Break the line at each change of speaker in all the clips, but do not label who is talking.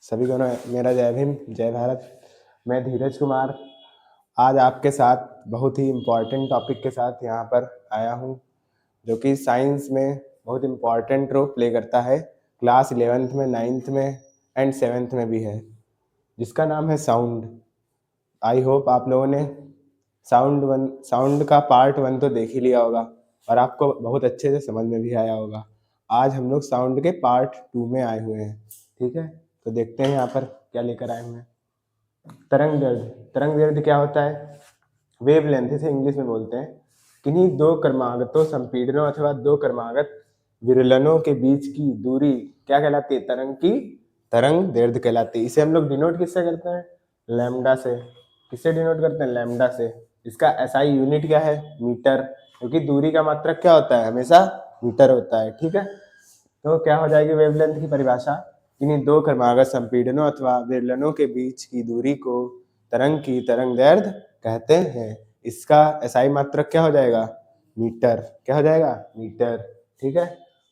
सभी को मेरा जय भीम, जय भारत। मैं धीरज कुमार आज आपके साथ बहुत ही इम्पोर्टेंट टॉपिक के साथ यहाँ पर आया हूँ, जो कि साइंस में बहुत इम्पोर्टेंट रोल प्ले करता है। क्लास 11th में, 9th में एंड 7th में भी है, जिसका नाम है साउंड। आई होप आप लोगों ने साउंड का पार्ट 1 तो देख ही लिया होगा और आपको बहुत अच्छे से समझ में भी आया होगा। आज हम लोग साउंड के पार्ट 2 में आए हुए हैं, ठीक है। तो देखते हैं यहाँ पर क्या लेकर आए हुए हैं। तरंग दैर्ध्य क्या होता है? वेव लेंथ, इसे इंग्लिश में बोलते हैं। किन्हीं दो क्रमागतों संपीड़नों अथवा दो क्रमागत विरलनों के बीच की दूरी क्या कहलाती है? तरंग दैर्ध्य कहलाती है। इसे हम लोग डिनोट किससे करते हैं? लैम्डा से। किससे डिनोट करते हैं? लैम्डा से। इसका एसआई यूनिट क्या है? मीटर, क्योंकि दूरी का मात्रक क्या होता है? हमेशा मीटर होता है, ठीक है। तो क्या हो जाएगी वेवलेंथ की परिभाषा? इन्हीं दो क्रमागत संपीड़नों अथवा विरलनों के बीच की दूरी को तरंग की तरंग दैर्ध्य कहते हैं। इसका एसआई मात्रक क्या हो जाएगा? मीटर। क्या हो जाएगा? मीटर, ठीक है।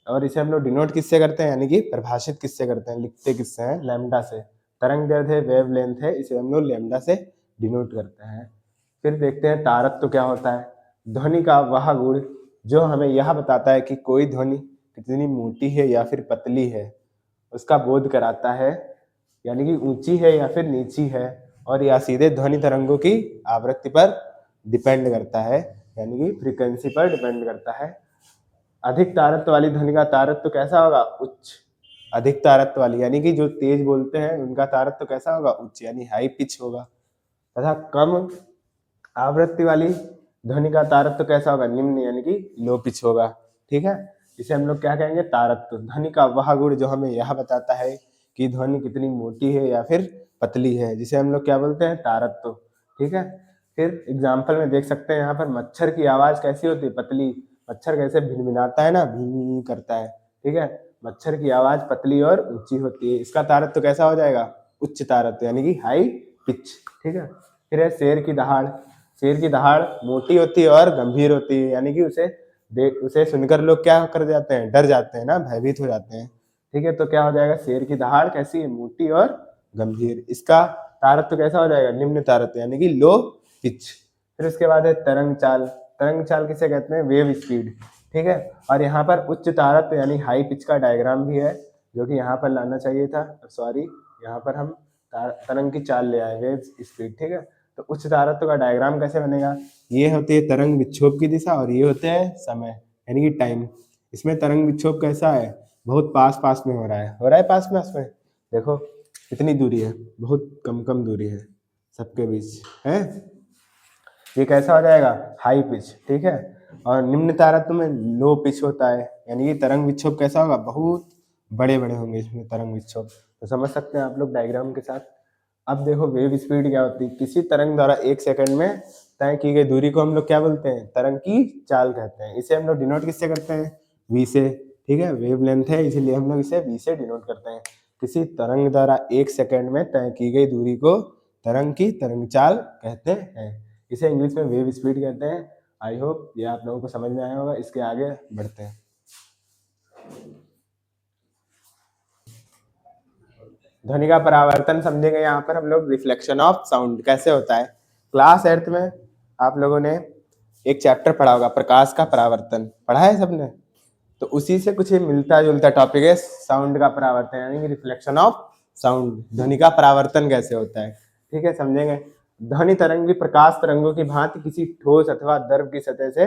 और इसे हम लोग डिनोट किससे करते हैं, यानी कि परिभाषित किससे करते हैं, लिखते किससे हैं? लैम्डा से। तरंग दैर्ध्य है, वेव लेंथ है, इसे हम लोग लैम्डा से डिनोट करते हैं। फिर देखते हैं तारत्व क्या होता है। ध्वनि का वह गुण जो हमें यह बताता है कि कोई ध्वनि कितनी मोटी है या फिर पतली है, उसका बोध कराता है, यानी कि ऊंची है या फिर नीची है। और यह सीधे ध्वनि तरंगों की आवृत्ति पर डिपेंड करता है, यानी कि फ्रीक्वेंसी पर डिपेंड करता है। अधिक तारत्व वाली ध्वनि का तारत्व कैसा होगा? उच्च। अधिक तारत्व वाली यानी कि जो तेज बोलते हैं उनका तारत्व कैसा होगा? उच्च, यानी हाई पिच होगा। तथा कम आवृत्ति वाली ध्वनि का तारत्व कैसा होगा? निम्न, यानी कि लो पिच होगा, ठीक है। इसे हम लोग क्या कहेंगे? तारत्व। ध्वनि का वह गुण जो हमें यह बताता है कि ध्वनि कितनी मोटी है या फिर पतली है, जिसे हम लोग क्या बोलते हैं? तारत्व, ठीक है। फिर एग्जाम्पल में देख सकते हैं यहाँ पर मच्छर की आवाज कैसी होती है? पतली। मच्छर कैसे भिनभिनाता है ना, भी करता है, ठीक है। मच्छर की आवाज पतली और ऊंची होती है। इसका तारत्व कैसा हो जाएगा? उच्च तारत्व, यानी कि हाई पिच, ठीक है। फिर है शेर की दहाड़। शेर की दहाड़ मोटी होती है और गंभीर होती है, यानी कि उसे सुनकर लोग क्या कर जाते हैं? डर जाते हैं ना, भयभीत हो जाते हैं, ठीक है। तो क्या हो जाएगा? शेर की दहाड़ कैसी है? मोटी और गंभीर। इसका तारत्व कैसा हो जाएगा? निम्न तारत्व, यानी कि लो पिच। फिर उसके बाद है तरंग चाल। तरंग चाल किसे कहते हैं? वेव स्पीड, ठीक है। और यहाँ पर उच्च तारत्व यानी हाई पिच का डायग्राम भी है, जो कि यहाँ पर लाना चाहिए था, सॉरी। यहाँ पर हम तरंग की चाल ले आए, वेव स्पीड, ठीक है। तो उच्च तारत्व का डायग्राम कैसे बनेगा? ये होती है तरंग विक्षोभ की दिशा और ये होते हैं समय, यानी कि टाइम। इसमें तरंग विक्षोभ कैसा है? बहुत पास पास में हो रहा है पास पास में। देखो कितनी दूरी है, बहुत कम दूरी है सबके बीच है। ये कैसा हो जाएगा? हाई पिच, ठीक है। और निम्न तारत्व में लो पिच होता है, यानी कि तरंग विक्षोभ कैसा होगा? बहुत बड़े बड़े होंगे इसमें तरंग विक्षोभ। तो समझ सकते हैं आप लोग डायग्राम के साथ। अब देखो वेव स्पीड क्या होती है? किसी तरंग द्वारा 1 सेकंड में तय की गई दूरी को हम लोग क्या बोलते हैं? तरंग की चाल कहते हैं। इसे हम लोग डिनोट किससे करते हैं? v से, ठीक है। वेव लेंथ है, इसीलिए हम लोग इसे v से डिनोट करते हैं। किसी तरंग द्वारा 1 सेकंड में तय की गई दूरी को तरंग की तरंग चाल कहते हैं। इसे इंग्लिश में वेव स्पीड कहते हैं। आई होप ये आप लोगों को समझ में आया होगा। इसके आगे बढ़ते हैं। ध्वनि का परावर्तन समझेंगे यहाँ पर हम लोग। रिफ्लेक्शन ऑफ साउंड कैसे होता है? क्लास 8th में आप लोगों ने एक चैप्टर पढ़ा होगा, प्रकाश का परावर्तन। पढ़ा है सबने? तो उसी से कुछ मिलता जुलता टॉपिक है साउंड का परावर्तन, यानी कि रिफ्लेक्शन ऑफ साउंड। ध्वनि का परावर्तन कैसे होता है, ठीक है, समझेंगे। ध्वनि तरंग भी प्रकाश तरंगों की भांति किसी ठोस अथवा द्रव की सतह से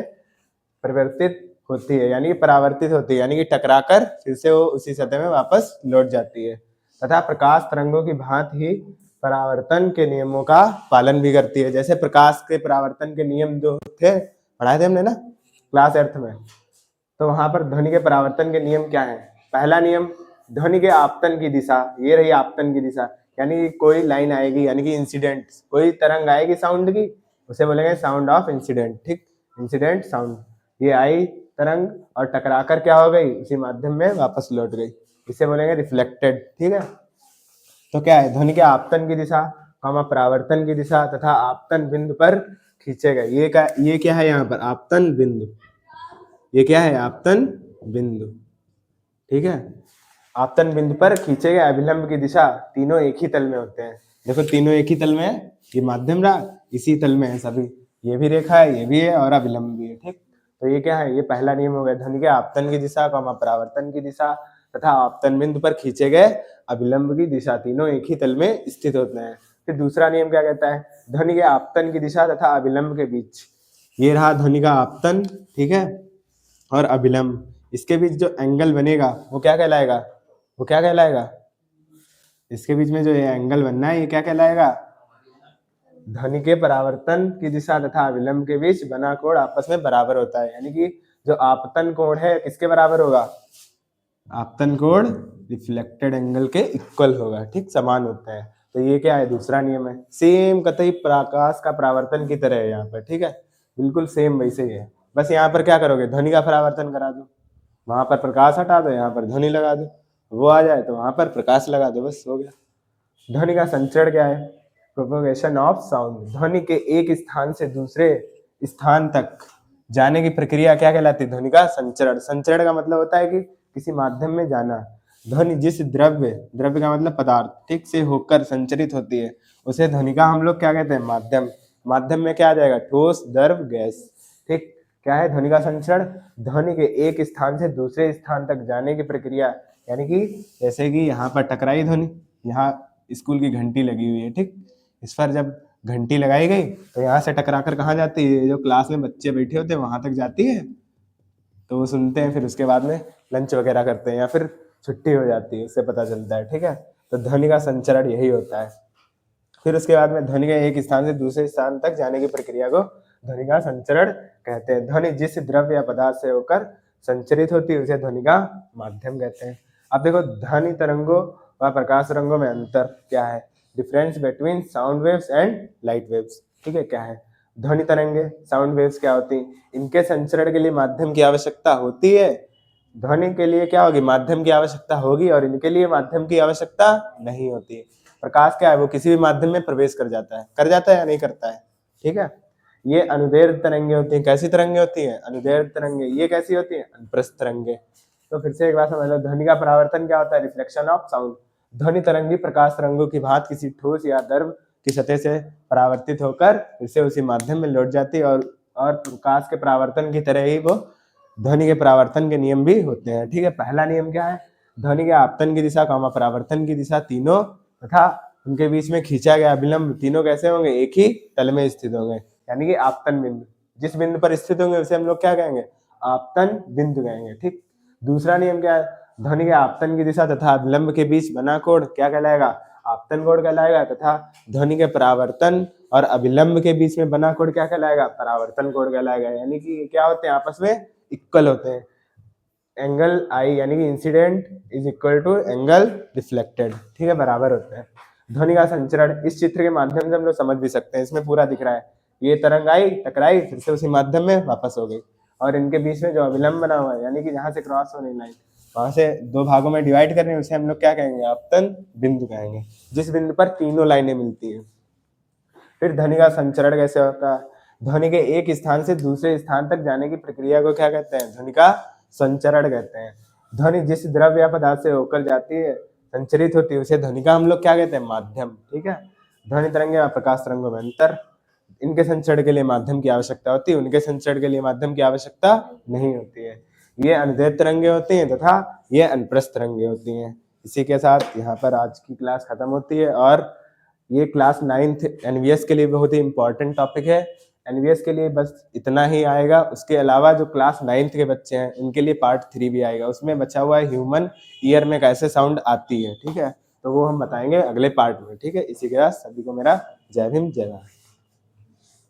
परिवर्तित होती है, यानी कि परावर्तित होती है, यानी कि टकराकर फिर से वो उसी सतह में वापस लौट जाती है। तथा प्रकाश तरंगों की भांति ही परावर्तन के नियमों का पालन भी करती है। जैसे प्रकाश के परावर्तन के नियम जो थे, पढ़ाए थे हमने ना क्लास 8th में। तो वहां पर ध्वनि के परावर्तन के नियम क्या है? पहला नियम, ध्वनि के आपतन की दिशा। ये रही आपतन की दिशा, यानी कोई लाइन आएगी, यानी कि इंसिडेंट, कोई तरंग आएगी साउंड की, उसे बोलेंगे साउंड ऑफ इंसिडेंट, ठीक। इंसिडेंट साउंड, ये आई तरंग और टकराकर क्या हो गई? उसी माध्यम में वापस लौट गई, इसे बोलेंगे रिफ्लेक्टेड, ठीक है। तो क्या है? ध्वनि के आपतन की दिशा, परावर्तन की दिशा तथा आपतन बिंदु पर खींचे गए। ये क्या है यहाँ पर? आपतन बिंदु। ये क्या है? आपतन बिंदु, ठीक है। आपतन बिंदु पर खींचे गए अभिलंब की दिशा तीनों एक ही तल में होते हैं। देखो तीनों एक ही तल में है, ये माध्यम रहा, इसी तल में है सभी, ये भी रेखा है, ये भी है और अभिलंब भी है। ठीक, तो ये क्या है, ये पहला नियम हो गया, ध्वनि के आपतन की दिशा, परावर्तन की दिशा तथा आपतन बिंदु पर खींचे गए अभिलंब की दिशा तीनों एक ही तल में स्थित होते हैं। फिर दूसरा नियम क्या कहता है, ध्वनि के आपतन की दिशा तथा अभिलंब के बीच, ये रहा ध्वनि का आपतन, ठीक है, और अभिलंब, इसके बीच जो एंगल बनेगा वो क्या कहलाएगा, वो क्या कहलाएगा, इसके बीच में जो ये एंगल बनना है ये क्या कहलाएगा, ध्वनि के परावर्तन की दिशा तथा अभिलंब के बीच बना कोण आपस में बराबर होता है। यानी कि जो आपतन कोण है किसके बराबर होगा, आपतन कोण रिफ्लेक्टेड एंगल के इक्वल होगा। ठीक, समान होता है। तो ये क्या है, दूसरा नियम है। सेम कतई प्रकाश का परावर्तन की तरह है यहाँ पर। ठीक है, बिल्कुल सेम वैसे ही है, बस यहाँ पर क्या करोगे, ध्वनि का परावर्तन करा दो, वहां पर प्रकाश हटा दो, यहाँ पर ध्वनि लगा दो, वो आ जाए तो वहां पर प्रकाश लगा दो, बस हो गया। ध्वनि का संचरण क्या है, प्रोपोगेशन ऑफ साउंड, ध्वनि के एक स्थान से दूसरे स्थान तक जाने की प्रक्रिया क्या कहलाती है, ध्वनि का संचरण। संचरण का मतलब होता है कि किसी माध्यम में जाना। ध्वनि जिस द्रव्य, द्रव्य का मतलब पदार्थ, ठीक से होकर संचरित होती है उसे ध्वनि का हम लोग क्या कहते हैं, माध्यम। माध्यम में क्या आ जाएगा, ठोस, द्रव, गैस। ठीक, क्या है ध्वनि का संचरण, ध्वनि के एक स्थान से दूसरे स्थान तक जाने की प्रक्रिया। यानी कि जैसे कि यहाँ पर टकराई ध्वनि, यहाँ स्कूल की घंटी लगी हुई है, ठीक, इस पर जब घंटी लगाई गई तो यहाँ से टकरा कर कहाँ जाती है, जो क्लास में बच्चे बैठे होते हैं वहां तक जाती है, तो वो सुनते हैं, फिर उसके बाद में लंच वगैरह करते हैं या फिर छुट्टी हो जाती है, उससे पता चलता है। ठीक है, तो ध्वनि का संचरण यही होता है। फिर उसके बाद में ध्वनि के एक स्थान से दूसरे स्थान तक जाने की प्रक्रिया को ध्वनि का संचरण कहते हैं। ध्वनि जिस द्रव्य या पदार्थ से होकर संचरित होती है उसे ध्वनि का माध्यम कहते हैं। अब देखो ध्वनि तरंगों व प्रकाश तरंगों में अंतर क्या है, difference between sound waves and light waves. ठीक है, क्या है, ध्वनि तरंगे, साउंड वेव्स क्या होती हैं, इनके संचरण के लिए माध्यम की आवश्यकता होती है। ध्वनि के लिए क्या होगी, माध्यम की आवश्यकता होगी, और इनके लिए माध्यम की आवश्यकता नहीं होती है। प्रकाश क्या है, वो किसी भी माध्यम में प्रवेश कर जाता है या नहीं करता है। ठीक है, ये अनुदैर्ध्य तरंगे होती हैं। कैसी तरंगे होती हैं, अनुदैर्ध्य तरंगे। ये कैसी होती हैं, अनुप्रस्थ तरंगे। तो फिर से एक बार समझ लो, ध्वनि का परावर्तन क्या होता है, रिफ्लेक्शन ऑफ साउंड। ध्वनि तरंगी प्रकाश तरंगों की भांति किसी ठोस या द्रव की सतह से परावर्तित होकर फिर से उसी माध्यम में लौट जाती है, और प्रकाश के परावर्तन की तरह ही वो ध्वनि के परावर्तन के नियम भी होते हैं। ठीक है, पहला नियम क्या है, ध्वनि के आपतन की दिशा, परावर्तन की दिशा तीनों तथा उनके बीच में खींचा गया अभिलंब तीनों कैसे होंगे, एक ही तल में स्थित होंगे। यानी कि आपतन बिंदु, जिस बिंदु पर स्थित होंगे उसे हम लोग क्या कहेंगे, आपतन बिंदु कहेंगे। ठीक, दूसरा नियम क्या है, ध्वनि के आपतन की दिशा तथा अभिलंब के बीच बना कोण क्या कहलाएगा, आपतन कोण कहलाएगा, तथा ध्वनि के परावर्तन और अभिलंब के बीच में बना कोण क्या कहलाएगा, परावर्तन कोण कहलाएगा। यानी कि क्या होते हैं, आपस में इक्वल होते हैं। एंगल आई यानी कि incident is equal to angle reflected. ठीक है, बराबर होते हैं। ध्वनि का संचरण इस चित्र के माध्यम से हम लोग समझ भी सकते हैं, इसमें पूरा दिख रहा है, ये तरंग आई, टकराई, फिर से उसी माध्यम में वापस हो गई, और इनके बीच में जो अभिलंब बना हुआ है, यानी कि जहां से क्रॉस हो रही लाइन, वहां से दो भागों में डिवाइड करनी है, उसे हम लोग क्या कहेंगे, आपतन बिंदु कहेंगे, जिस बिंदु पर तीनों लाइनें मिलती है। फिर ध्वनि का संचरण कैसे होता है, ध्वनि के एक स्थान से दूसरे स्थान तक जाने की प्रक्रिया को क्या कहते हैं, ध्वनि का संचरण कहते हैं। ध्वनि जिस द्रव्य या पदार्थ से होकर जाती है, संचरित होती है, उसे ध्वनि का हम लोग क्या कहते हैं, माध्यम। ठीक है, ध्वनि तरंगे और प्रकाश तरंगों में अंतर, इनके संचरण के लिए माध्यम की आवश्यकता होती है, उनके संचरण के लिए माध्यम की आवश्यकता नहीं होती है। ये अनुदैर्ध्य तरंगे होती हैं तथा ये अनुप्रस्थ तरंगे होती हैं। इसी के साथ यहाँ पर आज की क्लास खत्म होती है, और ये क्लास 9th एनवीएस के लिए बहुत ही इंपॉर्टेंट टॉपिक है। एनवीएस के लिए बस इतना ही आएगा, उसके अलावा जो क्लास 9th के बच्चे हैं उनके लिए पार्ट 3 भी आएगा, उसमें बचा हुआ है ह्यूमन ईयर में कैसे साउंड आती है। ठीक है, तो वो हम बताएंगे अगले पार्ट में। ठीक है, इसी के साथ सभी को मेरा जय भीम, जय भारत।